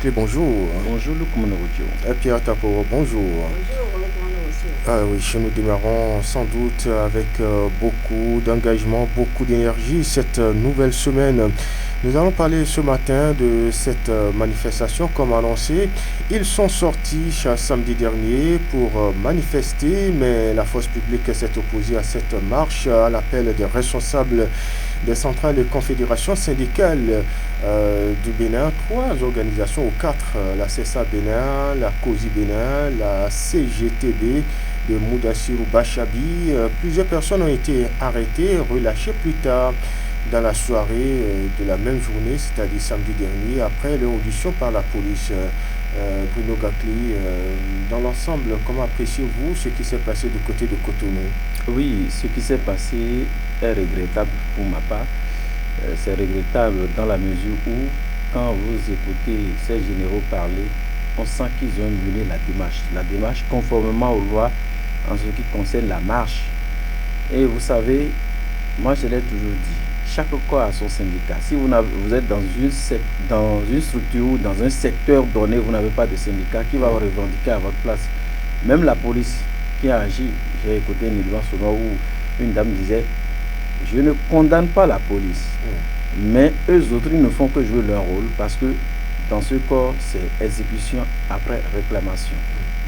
Bakli, bonjour. Bonjour Luc Monorucho. Pierre Tapo, bonjour. Bonjour Luc Monorucho. Oui, nous démarrons sans doute avec beaucoup d'engagement, beaucoup d'énergie cette nouvelle semaine. Nous allons parler ce matin de cette manifestation comme annoncé. Ils sont sortis samedi dernier pour manifester, mais la force publique s'est opposée à cette marche à l'appel des responsables des centrales et confédérations syndicales du Bénin. 3 organisations ou 4, la CESA Bénin, la COSI Bénin, la CGTB de Moudassirou Bachabi. Plusieurs personnes ont été arrêtées, relâchées plus tard dans la soirée de la même journée, c'est-à-dire samedi dernier, après leur audition par la police. Bruno Gakli, dans l'ensemble, comment appréciez-vous ce qui s'est passé du côté de Cotonou? Oui, ce qui s'est passé est regrettable pour ma part. C'est regrettable dans la mesure où, quand vous écoutez ces généraux parler, on sent qu'ils ont mené la démarche conformément aux lois en ce qui concerne la marche. Et vous savez, moi je l'ai toujours dit, chaque corps a son syndicat. Si vous êtes dans une structure ou dans un secteur donné, vous n'avez pas de syndicat, qui va revendiquer à votre place? Même la police qui a agi, j'ai écouté une élément sonore où une dame disait: je ne condamne pas la police, mais eux autres, ils ne font que jouer leur rôle, parce que dans ce corps, c'est exécution après réclamation.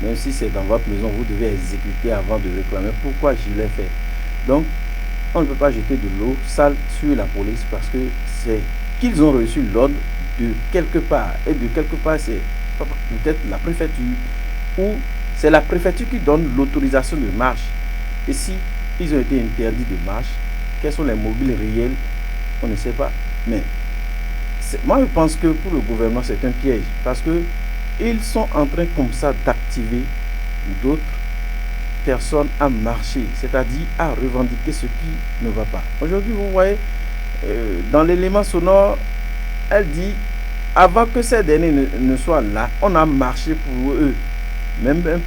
Même si c'est dans votre maison, vous devez exécuter avant de réclamer. Pourquoi je l'ai fait? Donc, on ne peut pas jeter de l'eau sale sur la police, parce que c'est qu'ils ont reçu l'ordre de quelque part. Et de quelque part, c'est peut-être la préfecture, ou c'est la préfecture qui donne l'autorisation de marche. Et si ils ont été interdits de marche, quels sont les mobiles réels? On ne sait pas. Mais moi, je pense que pour le gouvernement, c'est un piège, parce que ils sont en train comme ça d'activer d'autres personnes à marcher, c'est-à-dire à revendiquer ce qui ne va pas. Aujourd'hui, vous voyez, dans l'élément sonore, elle dit: avant que ces derniers ne soient là, on a marché pour eux. Même un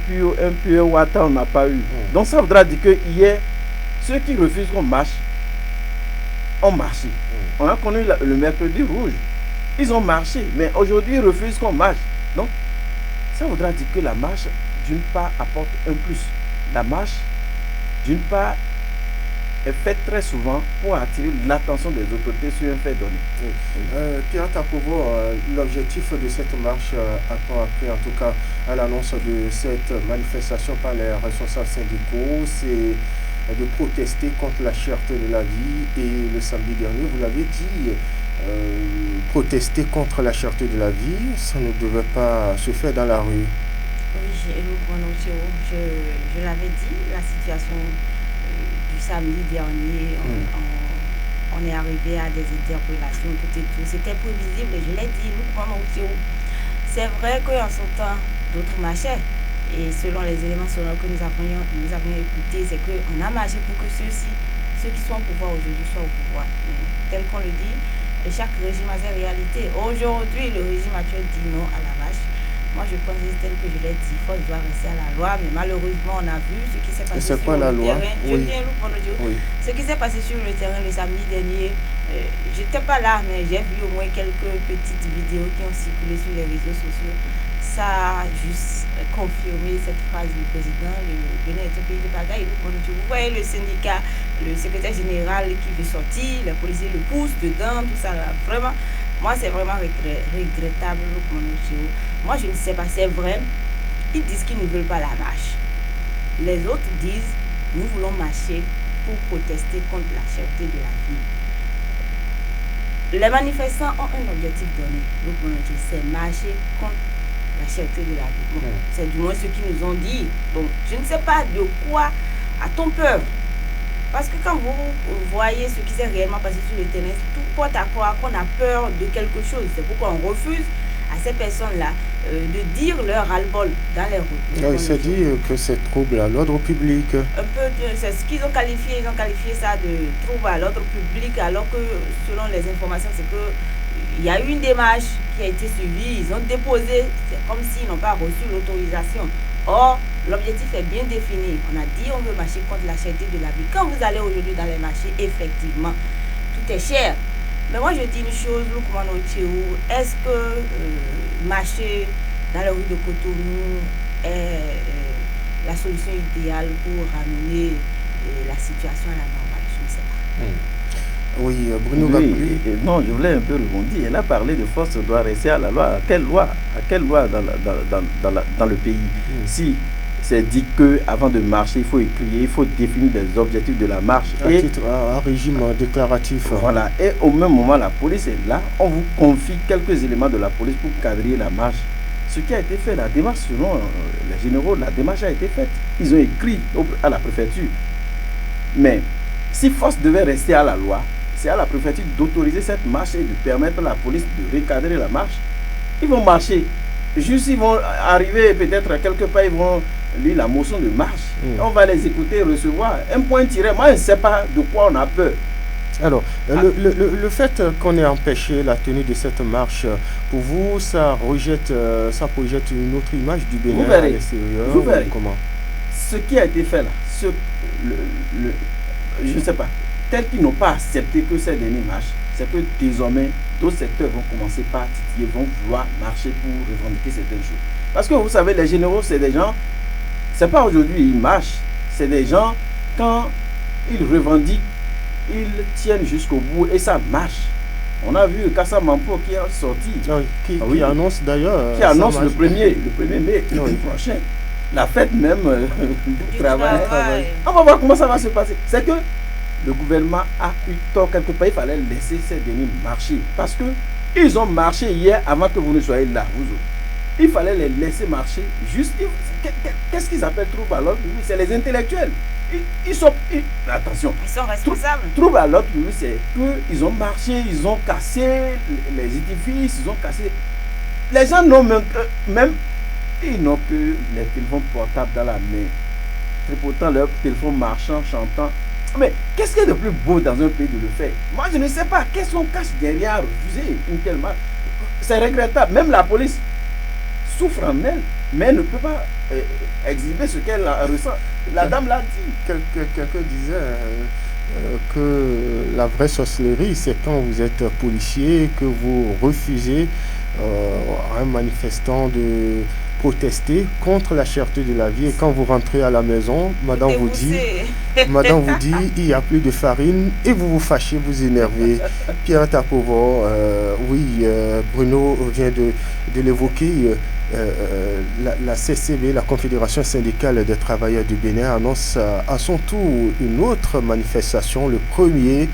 pur Ouattara, on n'a pas eu. Donc ça voudra dire que hier, ceux qui refusent qu'on marche ont marché. On a connu le mercredi rouge. Ils ont marché, mais aujourd'hui, ils refusent qu'on marche. Donc, ça voudra dire que la marche, d'une part, apporte un plus. La marche, d'une part, est faite très souvent pour attirer l'attention des autorités sur un fait donné. Pierre Tapovo, l'objectif de cette marche, a-t-on appris en tout cas à l'annonce de cette manifestation par les responsables syndicaux, c'est de protester contre la cherté de la vie, et le samedi dernier, vous l'avez dit, protester contre la cherté de la vie, ça ne devait pas se faire dans la rue. Oui, je l'avais dit, la situation du samedi dernier, on est arrivé à des interpellations, tout et tout. C'était prévisible, je l'ai dit, c'est vrai qu'en son temps, d'autres marchaient. Et selon les éléments sonores que nous avions écoutés, c'est qu'on a marché pour que ceux qui sont au pouvoir aujourd'hui soient au pouvoir. Mais, tel qu'on le dit, chaque régime a ses réalités. Aujourd'hui, le régime actuel dit non à la marche. Moi, je pense, tel que je l'ai dit, il doit rester à la loi, mais malheureusement, on a vu ce qui s'est passé sur le terrain. Ce qui s'est passé sur le terrain le samedi dernier, je n'étais pas là, mais j'ai vu au moins quelques petites vidéos qui ont circulé sur les réseaux sociaux. Ça a juste confirmé cette phrase du président: le Bénin est un pays de bagaille. Vous voyez le syndicat, le secrétaire général qui veut sortir, les policiers le poussent dedans, tout ça là. Vraiment, moi c'est vraiment regrettable. Moi je ne sais pas, c'est vrai, ils disent qu'ils ne veulent pas la marche. Les autres disent: nous voulons marcher pour protester contre la cherté de la vie. Les manifestants ont un objectif donné, c'est marcher contre la cherté de la vie. C'est du moins ce qu'ils nous ont dit. Donc je ne sais pas de quoi a-t-on peur. Parce que quand vous voyez ce qui s'est réellement passé sur le terrain, tout porte à croire qu'on a peur de quelque chose. C'est pourquoi on refuse à ces personnes-là de dire leur ras-le-bol dans les routes. Il s'est dit que c'est trouble à l'ordre public. C'est ce qu'ils ont qualifié. Ils ont qualifié ça de trouble à l'ordre public, alors que selon les informations, c'est que il y a eu une démarche qui a été suivie. Ils ont déposé, c'est comme s'ils n'ont pas reçu l'autorisation. Or, l'objectif est bien défini. On a dit on veut marcher contre la cherté de la vie. Quand vous allez aujourd'hui dans les marchés, effectivement, tout est cher. Mais moi, je dis une chose, est-ce que marcher dans les rues de Cotonou est la solution idéale pour ramener la situation à la normale? Je ne sais pas. Oui, Bruno oui, non, je voulais un peu rebondir. Elle a parlé de force doit rester à la loi. À quelle loi dans le pays? Si c'est dit qu'avant de marcher, il faut écrire, il faut définir des objectifs de la marche. Un régime déclaratif. Voilà. Et au même moment, la police est là. On vous confie quelques éléments de la police pour cadrer la marche. Ce qui a été fait, la démarche, selon les généraux, la démarche a été faite. Ils ont écrit à la préfecture. Mais si force devait rester à la loi, c'est à la préfecture d'autoriser cette marche et de permettre à la police de recadrer la marche. Ils vont marcher. Juste, ils vont arriver peut-être quelque part, ils vont lire la motion de marche. On va les écouter, recevoir. Un point tiré, moi je ne sais pas de quoi on a peur. Alors, le fait qu'on ait empêché la tenue de cette marche, pour vous, ça projette une autre image du Bénin à l'extérieur? Vous verrez. Comment? Ce qui a été fait là, je ne sais pas, tel qu'ils n'ont pas accepté que cette dernière marche, c'est que désormais, d'autres secteurs vont commencer par titiller, vont vouloir marcher pour revendiquer certaines choses. Parce que vous savez, les généraux, c'est des gens, c'est pas aujourd'hui ils marchent, c'est des gens, quand ils revendiquent, ils tiennent jusqu'au bout et ça marche. On a vu Kassa Mampo qui est sorti. Qui annonce d'ailleurs. Qui annonce le 1er mai prochain. La fête même du travail. On va voir comment ça va se passer. C'est que le gouvernement a eu tort quelque part. Il fallait laisser ces derniers marcher. Parce que ils ont marché hier avant que vous ne soyez là, vous autres. Il fallait les laisser marcher. Juste, qu'est-ce qu'ils appellent trouble à l'ordre public? C'est les intellectuels. Attention. Ils sont responsables. Trouble à l'ordre public, c'est qu'ils ont marché, ils ont cassé les édifices, ils ont cassé. Les gens n'ont même ils n'ont que les téléphones portables dans la main. Tripotant leur téléphone marchand, chantant. Mais qu'est-ce qu'il y a de plus beau dans un pays de le faire? Moi, je ne sais pas. Qu'est-ce qu'on cache derrière refuser une telle marche? C'est regrettable. Même la police souffre en elle, mais elle ne peut pas exhiber ce qu'elle ressent. La dame l'a dit. Quelqu'un disait que la vraie sorcellerie, c'est quand vous êtes policier, que vous refusez à un manifestant de protester contre la cherté de la vie, et quand vous rentrez à la maison, madame vous dit il n'y a plus de farine et vous vous fâchez, vous énervez. Pierre Tapovo, Bruno vient de l'évoquer. La CCB, la Confédération syndicale des travailleurs du Bénin, annonce à son tour une autre manifestation le 1er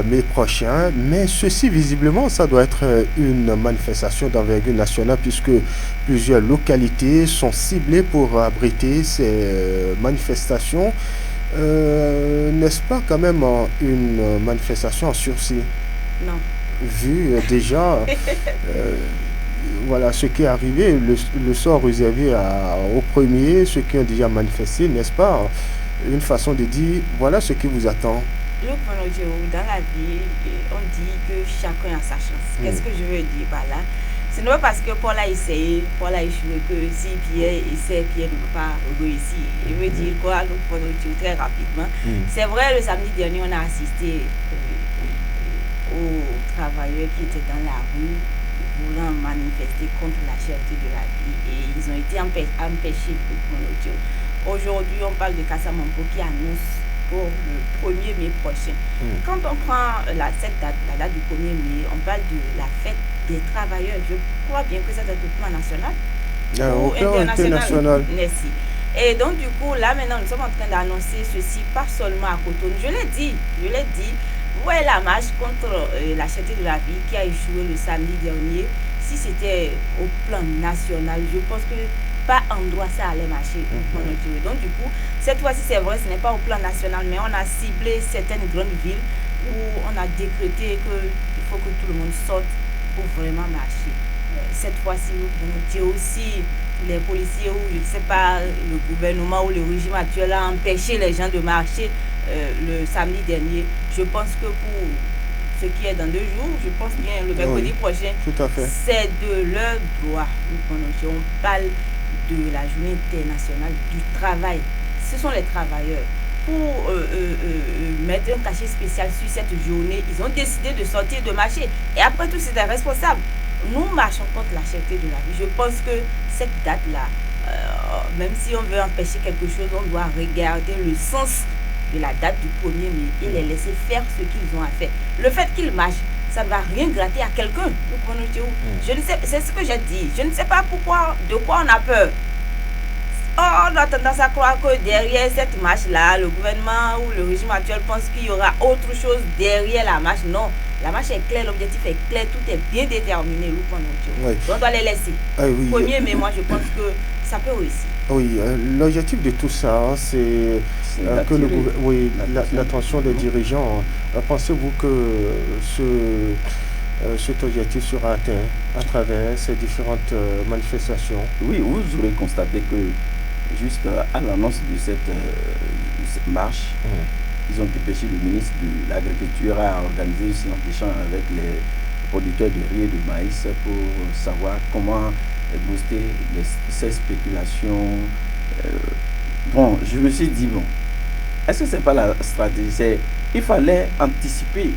mai prochain, mais ceci visiblement ça doit être une manifestation d'envergure nationale puisque plusieurs localités sont ciblées pour abriter ces manifestations. N'est-ce pas quand même une manifestation en sursis? Non. Vu déjà voilà ce qui est arrivé, le sort réservé au premier, ceux qui ont déjà manifesté, n'est-ce pas? Une façon de dire, voilà ce qui vous attend. Dans la vie, on dit que chacun a sa chance. Qu'est-ce que je veux dire par là? Ce n'est pas parce que Paul a essayé, Paul a échoué, que si Pierre essaie, Pierre ne peut pas réussir. Je veux dire quoi, très rapidement. C'est vrai, le samedi dernier, on a assisté aux travailleurs qui étaient dans la rue voulant manifester contre la cherté de la vie et ils ont été empêchés. Aujourd'hui, on parle de Kassa Mampo qui annonce pour le 1er mai prochain. Quand on prend cette date, la date du 1er mai, on parle de la fête des travailleurs. Je crois bien que c'est un plan national ou international. Merci. Et donc du coup, là maintenant, nous sommes en train d'annoncer ceci, pas seulement à Cotonou. Je l'ai dit. Vous voyez la marche contre la cherté de la vie qui a échoué le samedi dernier. Si c'était au plan national, je pense que pas endroit ça allait marcher. Donc du coup, cette fois-ci c'est vrai, ce n'est pas au plan national, mais on a ciblé certaines grandes villes où on a décrété qu'il faut que tout le monde sorte pour vraiment marcher. Cette fois-ci, aussi les policiers ou je ne sais pas, le gouvernement ou le régime actuel a empêché les gens de marcher le samedi dernier. Je pense que pour ce qui est dans 2 jours, je pense bien le mercredi prochain, c'est de leur droit. On parle de la journée internationale du travail. Ce sont les travailleurs. pour mettre un cachet spécial sur cette journée, ils ont décidé de sortir de marché. Et après tout, c'est des responsables. Nous marchons contre la cherté de la vie. Je pense que cette date-là, même si on veut empêcher quelque chose, on doit regarder le sens de la date du 1er mai et les laisser faire ce qu'ils ont à faire. Le fait qu'ils marchent, ça ne va rien gratter à quelqu'un. Je ne sais, c'est ce que j'ai dit. Je ne sais pas pourquoi, de quoi on a peur. On a tendance à croire que derrière cette marche-là, le gouvernement ou le régime actuel pense qu'il y aura autre chose derrière la marche. Non, la marche est claire, l'objectif est clair, tout est bien déterminé. Oui. On doit les laisser. Oui. Premier, mais moi je pense que ça peut réussir. Oui, l'objectif de tout ça, c'est que l'attention des dirigeants. Pensez-vous que cet objectif sera atteint à travers ces différentes manifestations? Oui, vous aurez constaté que juste à l'annonce de cette marche, ils ont dépêché le ministre de l'Agriculture à organiser une séance d'échange avec les producteurs de riz et de maïs pour savoir comment booster ces spéculations. Bon, je me suis dit, bon, est-ce que ce n'est pas la stratégie? Il fallait anticiper.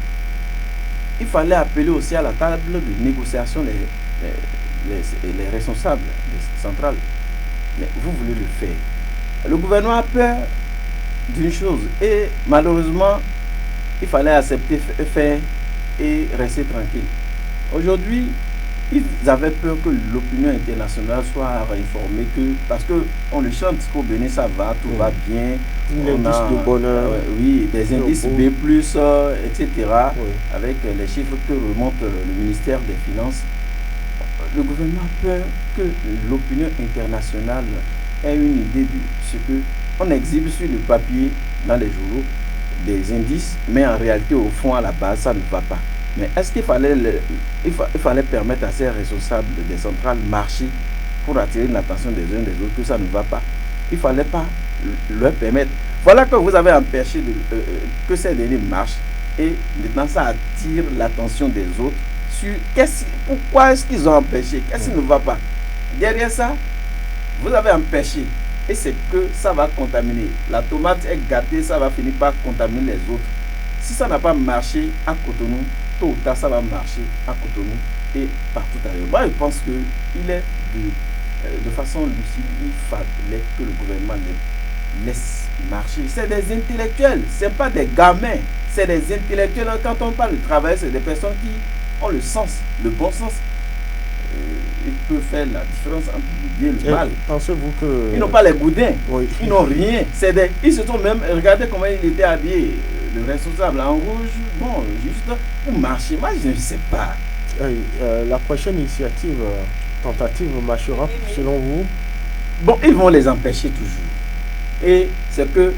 Il fallait appeler aussi à la table de négociation les responsables des centrales. Mais vous voulez le faire. Le gouvernement a peur d'une chose et malheureusement, il fallait accepter faire et rester tranquille. Aujourd'hui, ils avaient peur que l'opinion internationale soit informée parce qu'on le chante qu'au Bénin ça va, tout va bien. L'indice de bonheur. Oui, des indices B+, etc. Oui. Avec les chiffres que remonte le ministère des Finances. Le gouvernement a peur que l'opinion internationale ait une idée de ce qu'on exhibe sur le papier, dans les journaux, des indices, mais en réalité, au fond, à la base, ça ne va pas. Mais est-ce qu'il fallait, il fallait permettre à ces responsables des centrales marcher pour attirer l'attention des uns des autres que ça ne va pas? Il ne fallait pas leur permettre. Voilà que vous avez empêché que ces derniers marchent et maintenant ça attire l'attention des autres sur pourquoi est-ce qu'ils ont empêché, qu'est-ce qui ne va pas. Derrière ça, vous avez empêché et c'est que ça va contaminer. La tomate est gâtée, ça va finir par contaminer les autres. Si ça n'a pas marché à Cotonou, tôt ou tard ça va marcher à Cotonou et partout ailleurs. Moi je pense qu'il est de façon lucide, il fallait que le gouvernement les laisse marcher. C'est des intellectuels, ce n'est pas des gamins, c'est des intellectuels. Quand on parle de travail, c'est des personnes qui ont le sens, le bon sens. Ils peuvent faire la différence entre le bien et le mal. Pensez-vous que... Ils n'ont pas les boudins, oui. Ils n'ont rien. Ils se sont même... Regardez comment il était habillé, le responsable en rouge. Bon, juste pour marcher. Moi, je ne sais pas. La prochaine initiative, tentative marchera selon vous? Bon, ils vont les empêcher toujours. Et c'est que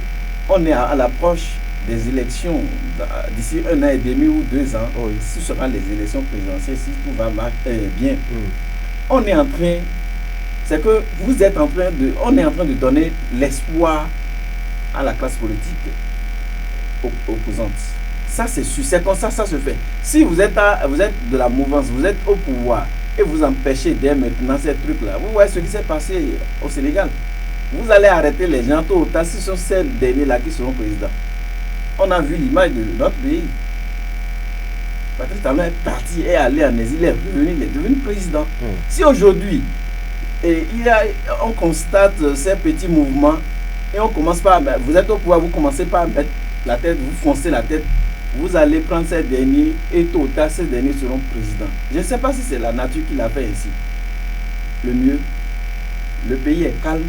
on est à l'approche des élections d'ici 1 an et demi ou 2 ans. Oui. Ce sera les élections présidentielles si tout va bien. On est en train, c'est que vous êtes en train de, on est en train de donner l'espoir à la classe politique opposante. Ça c'est sûr, c'est comme ça se fait. Si vous êtes de la mouvance, vous êtes au pouvoir et vous empêchez dès maintenant ces trucs-là, vous voyez ce qui s'est passé au Sénégal. Vous allez arrêter les gens tôt ou tard si ce sont ces derniers-là qui seront présidents. On a vu l'image de notre pays. Patrice Talon est parti et allé en exil, il est revenu, il est devenu président. Si aujourd'hui, on constate ces petits mouvements et on commence par, vous êtes au pouvoir, vous commencez par mettre la tête, vous foncez la tête, vous allez prendre ces derniers et tôt ou tard, ces derniers seront présidents. Je ne sais pas si c'est la nature qui l'a fait ainsi. Le mieux, le pays est calme.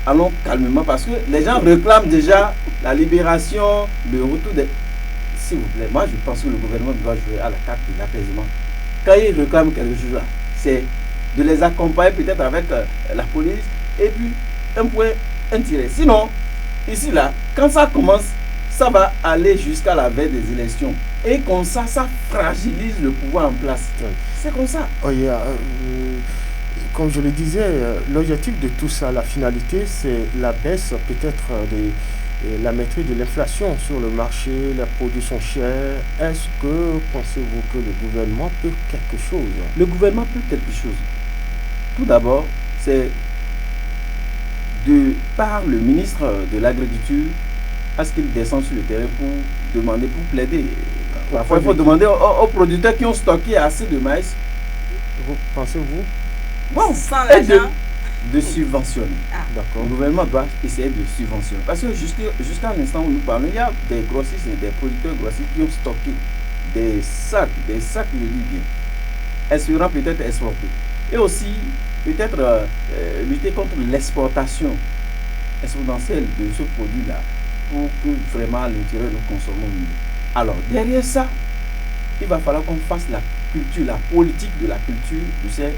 Allons calmement parce que les gens réclament déjà la libération, le retour des... S'il vous plaît, moi je pense que le gouvernement doit jouer à la carte de l'apaisement. Quand ils réclament quelque chose là, c'est de les accompagner peut-être avec la police et puis un point, un tiré. Sinon, ici là, quand ça commence, ça va aller jusqu'à la veille des élections. Et comme ça, ça fragilise le pouvoir en place. C'est comme ça. Comme je le disais, l'objectif de tout ça, la finalité, c'est la baisse peut-être la maîtrise de l'inflation sur le marché, les produits sont chers. Est-ce que pensez-vous que le gouvernement peut quelque chose? Le gouvernement peut quelque chose. Tout d'abord, c'est de par le ministre de l'Agriculture à ce qu'il descende sur le terrain pour demander, pour plaider. Parfois, il faut demander aux producteurs qui ont stocké assez de maïs. Vous pensez-vous? Bon, sans l'argent. De subventionner. D'accord. Le gouvernement doit essayer de subventionner. Parce que jusqu'à l'instant où nous parlons, il y a des grossistes et des producteurs grossistes qui ont stocké des sacs, je dis bien, espérant peut-être exporter. Et aussi, peut-être lutter contre l'exportation exponentielle de ce produit-là pour que vraiment à l'intérieur nous consommons mieux. Alors, derrière ça, il va falloir qu'on fasse la culture, la politique de la culture de ces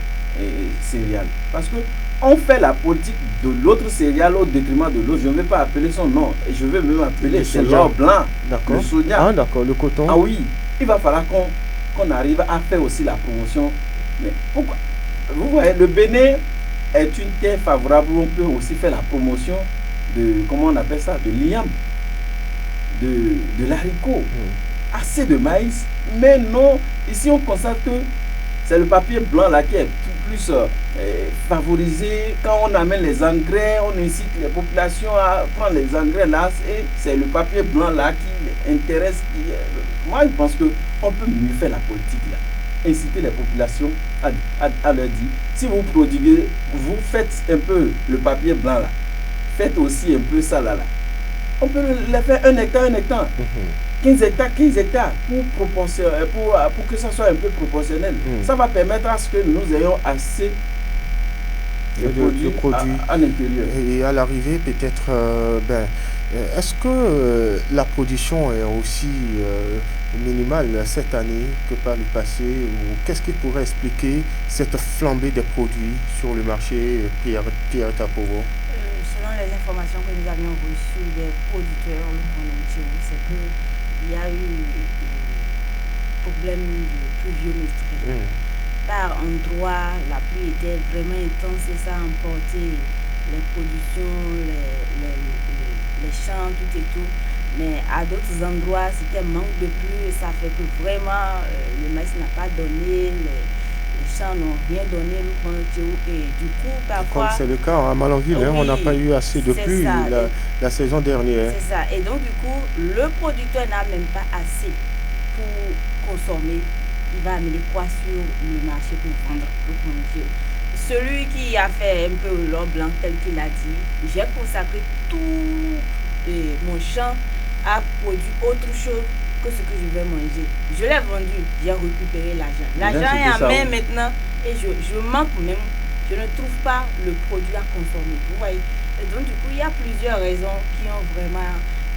céréales. Parce que on fait la politique de l'autre céréale au détriment de l'autre. Je ne vais pas appeler son nom. Je vais même appeler l'or blanc, d'accord. Le soja. Ah d'accord, le coton. Ah oui, il va falloir qu'on arrive à faire aussi la promotion. Mais pourquoi? Vous voyez, le Bénin est une terre favorable où on peut aussi faire la promotion de, comment on appelle ça, de l'iam, de l'haricot. Assez de maïs. Mais non, ici on constate que c'est le papier blanc là qui est plus favorisé. Quand on amène les engrais, on incite les populations à prendre les engrais là, et c'est le papier blanc là qui intéresse. Moi je pense qu'on peut mieux faire la politique là. Inciter les populations à leur dire, si vous produisez, vous faites un peu le papier blanc là, faites aussi un peu ça là. On peut les faire 1 hectare, 1 hectare. 15 hectares pour que ça soit un peu proportionnel. Ça va permettre à ce que nous ayons assez de produits à l'intérieur. Et à l'arrivée, peut-être, est-ce que la production est aussi minimale cette année que par le passé, ou qu'est-ce qui pourrait expliquer cette flambée des produits sur le marché, Pierre Tapovo? Selon les informations que nous avions reçues des producteurs, c'est que il y a eu un problème de pluviométrie. Par endroit, la pluie était vraiment intense et ça a emporté les productions, les champs, tout et tout. Mais à d'autres endroits, c'était manque de pluie et ça fait que vraiment le maïs n'a pas donné, les champs n'ont rien donné. Et du coup, parfois... Comme c'est le cas à Malanville, oui, on n'a pas eu assez de pluie la saison dernière. C'est ça. Et donc, du coup, le producteur n'a même pas assez pour consommer. Il va amener quoi sur le marché pour vendre le produit. Celui qui a fait un peu l'or blanc, tel qu'il a dit, j'ai consacré tout mon champ à produire autre chose que ce que je vais manger. Je l'ai vendu, j'ai récupéré l'argent. L'argent est en main maintenant et je manque même. Je ne trouve pas le produit à consommer. Vous voyez. Et donc, du coup, il y a plusieurs raisons qui ont vraiment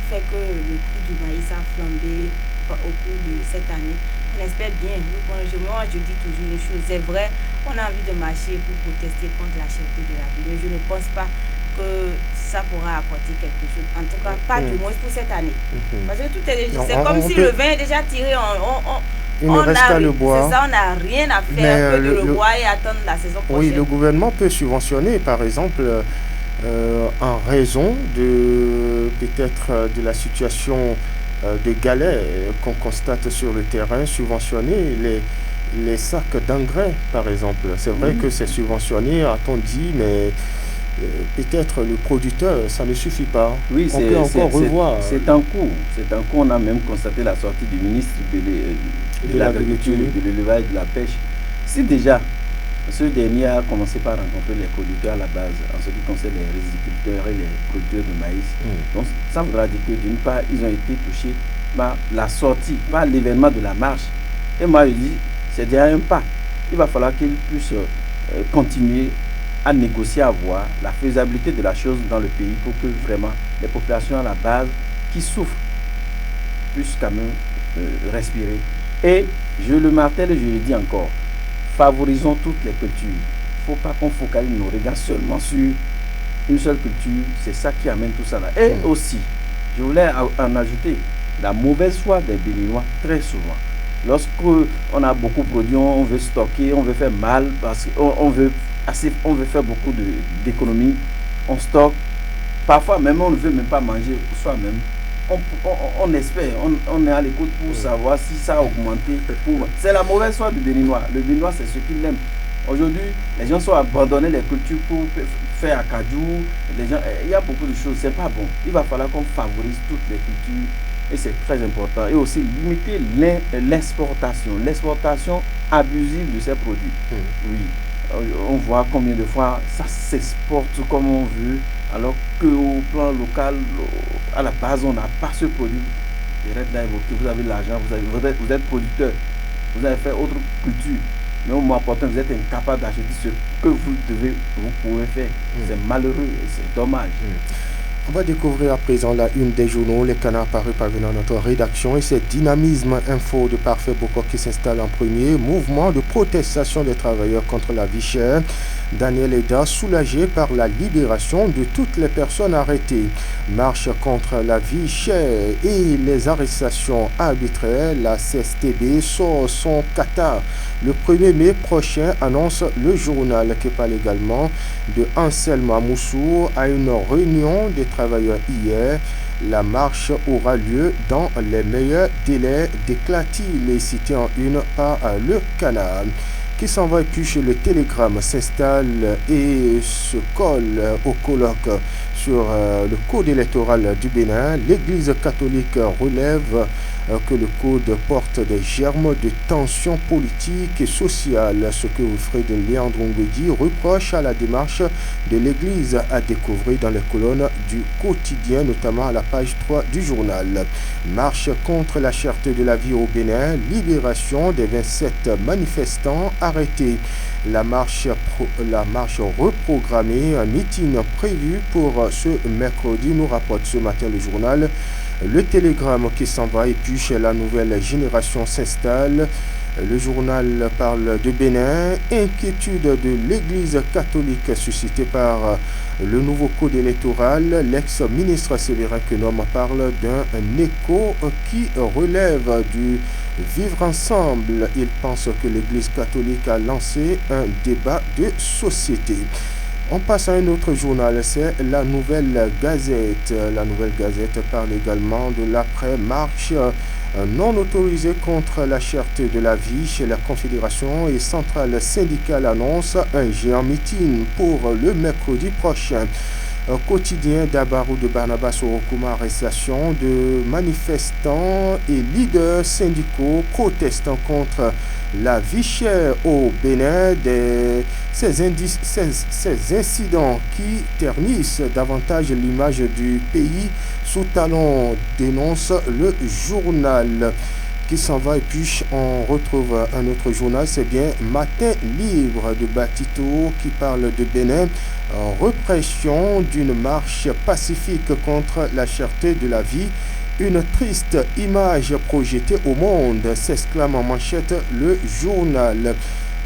fait que le prix du maïs a flambé au cours de cette année. On espère bien. Moi, je dis toujours une chose. C'est vrai, on a envie de marcher pour protester contre la cherté de la vie. Mais je ne pense pas que ça pourra apporter quelque chose. En tout cas, pas du moins pour cette année. Parce que tout est déjà... C'est comme si le vin est déjà tiré. Il ne reste qu'à le boire. C'est ça, on n'a rien à faire que de le boire et attendre la saison prochaine. Oui, le gouvernement peut subventionner, par exemple, en raison de peut-être de la situation de galets qu'on constate sur le terrain, subventionner les sacs d'engrais, par exemple. C'est vrai que c'est subventionné, a-t-on dit, mais peut-être le producteur, ça ne suffit pas. Oui, on peut encore revoir. C'est en cours. On a même constaté la sortie du ministre de l'Agriculture, de l'Élevage et de la Pêche. Si déjà, ce dernier a commencé par rencontrer les producteurs à la base, en ce qui concerne les riziculteurs et les producteurs de maïs. Donc, ça voudra dire que d'une part, ils ont été touchés par la sortie, par l'événement de la marche. Et moi, je dis, c'est déjà un pas. Il va falloir qu'ils puissent continuer à négocier, à voir la faisabilité de la chose dans le pays pour que vraiment les populations à la base qui souffrent puissent quand même respirer. Et je le martèle et je le dis encore, favorisons toutes les cultures. Il ne faut pas qu'on focalise nos regards seulement sur une seule culture. C'est ça qui amène tout ça là. Et aussi, je voulais en ajouter la mauvaise foi des Béninois très souvent. Lorsqu'on a beaucoup produit, on veut stocker, on veut faire mal parce qu'on veut faire beaucoup d'économies, on stocke. Parfois même on ne veut même pas manger pour soi-même. On espère, on est à l'écoute pour savoir si ça a augmenté. C'est la mauvaise foi du Béninois. Le Béninois, c'est ce qu'il aime. Aujourd'hui, les gens sont abandonnés les cultures pour fait acajou, les gens, il y a beaucoup de choses, c'est pas bon. Il va falloir qu'on favorise toutes les cultures et c'est très important. Et aussi limiter l'exportation abusive de ces produits. Oui, on voit combien de fois ça s'exporte comme on veut, alors qu'au plan local, à la base, on n'a pas ce produit. Vous avez l'argent, vous êtes producteur, vous avez fait autre culture. Mais au moins important, vous êtes incapable d'acheter ce que vous pouvez faire. C'est malheureux et c'est dommage. On va découvrir à présent la une des journaux, les canards parus parvenant à notre rédaction et c'est Dynamisme Info de Parfait Boko qui s'installe en premier. Mouvement de protestation des travailleurs contre la vie chère. Daniel Eda soulagé par la libération de toutes les personnes arrêtées. Marche contre la vie chère et les arrestations arbitraires. La CSTB sort son kata. Le 1er mai prochain, annonce le journal qui parle également de Anselme Moussou à une réunion des travailleurs hier. La marche aura lieu dans les meilleurs délais, déclare-t-il, et cité en une par le Canal. Qui s'en va et puis chez le Télégramme s'installe et se colle au colloque sur le code électoral du Bénin. L'Église catholique relève que le code porte des germes de tension politique et sociale. Ce que Wilfred Léandre Ngwedi reproche à la démarche de l'Église à découvrir dans les colonnes du quotidien, notamment à la page 3 du journal. Marche contre la cherté de la vie au Bénin, libération des 27 manifestants arrêtés. La marche reprogrammée, un meeting prévu pour ce mercredi, nous rapporte ce matin le journal. Le Télégramme qui s'en va et puis chez la nouvelle génération s'installe. Le journal parle de Bénin, inquiétude de l'Église catholique suscitée par le nouveau code électoral. L'ex-ministre Séverin Kenom parle d'un écho qui relève du vivre ensemble. Il pense que l'Église catholique a lancé un débat de société. On passe à un autre journal, c'est la Nouvelle Gazette. La Nouvelle Gazette parle également de l'après-marche non autorisée contre la cherté de la vie chez la Confédération et centrale syndicale annonce un géant meeting pour le mercredi prochain. Quotidien d'Abarou de Barnabas Orokuma, arrestation de manifestants et leaders syndicaux protestant contre la vie chère au Bénin. Ces incidents qui ternissent davantage l'image du pays sous talon, dénonce le journal qui s'en va. Et puis on retrouve un autre journal, c'est bien Matin Libre de Batito qui parle de Bénin. Répression d'une marche pacifique contre la cherté de la vie. Une triste image projetée au monde, s'exclame en manchette le journal.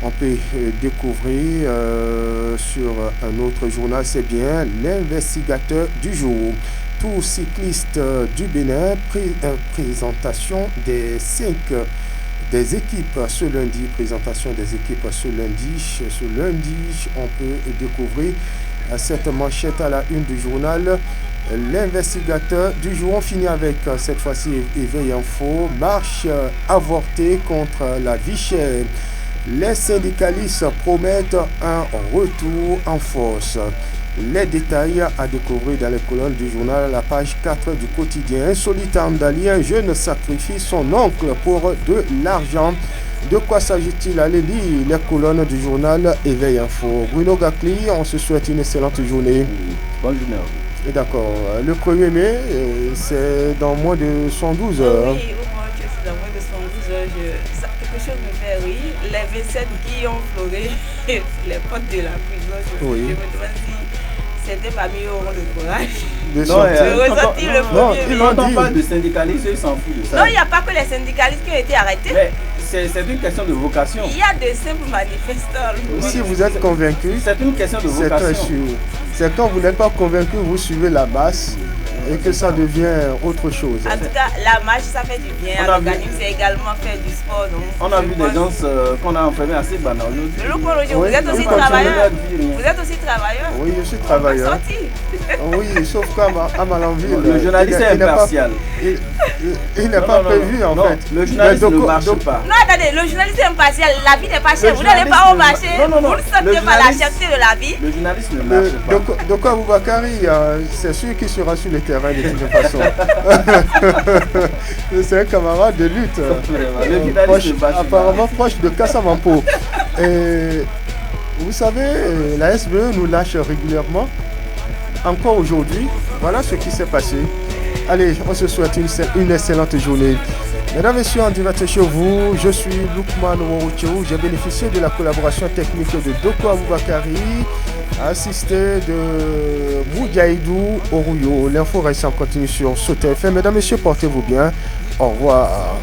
On peut découvrir sur un autre journal, c'est bien l'investigateur du jour. Tout cycliste du Bénin, présentation des équipes ce lundi. Présentation des équipes ce lundi. Ce lundi, on peut découvrir cette manchette à la une du journal. L'investigateur du jour. On finit avec cette fois-ci Éveil Info. Marche avortée contre la vie chère. Les syndicalistes promettent un retour en force. Les détails à découvrir dans les colonnes du journal à la page 4 du quotidien. Insolite Amdali, un jeune sacrifie son oncle pour de l'argent. De quoi s'agit-il? Allez lire les colonnes du journal Éveil Info. Bruno Gakli, on se souhaite une excellente journée. Bonne journée. Et d'accord. Le 1er mai, c'est dans moins de 112 heures. Oui, au moins que c'est dans moins de 112 heures. Quelque chose me fait rire. Les 27 qui ont floré les portes de la prison. Je me demande si c'était parmi eux auront le courage. Ils n'ont pas de syndicalistes, ils s'en foutent de ça. Non, il n'y a pas que les syndicalistes qui ont été arrêtés. Mais c'est une question de vocation. Il y a de simples manifestants. Si vous êtes convaincu, c'est une question de vocation. C'est très sûr. C'est quand vous n'êtes pas convaincu, vous suivez la masse et que ça devient autre chose. En tout cas, la marche, ça fait du bien. L'organisme, c'est également faire du sport. Donc, on a vu des gens qu'on a enfermés assez banal. Vous êtes aussi travailleur. Vous êtes aussi travailleur. Oui, je suis travailleur. Oui, sauf qu'à Malanville, le journaliste est impartial. Il n'est pas prévu en fait. Le journaliste ne marche pas. Non, attendez, le journaliste est impartial. La vie n'est pas chère. Vous n'allez pas au marché. Vous ne sentez pas la cherté de la vie. Le journaliste ne marche pas. Doko Aboubakari, c'est sûr qu'il sera sur le terrain de toute façon. C'est un camarade de lutte. Apparemment proche de Kassamampo. Et vous savez, la SBE nous lâche régulièrement. Encore aujourd'hui, voilà ce qui s'est passé. Allez, on se souhaite une excellente journée. Mesdames et messieurs, en direct chez vous, je suis Lukman Ouroucheou. J'ai bénéficié de la collaboration technique de Doko Aboubakari, assisté de Moudjaïdou Orouyo. L'info reste en continu sur Sauter FM. Mesdames et messieurs, portez-vous bien. Au revoir.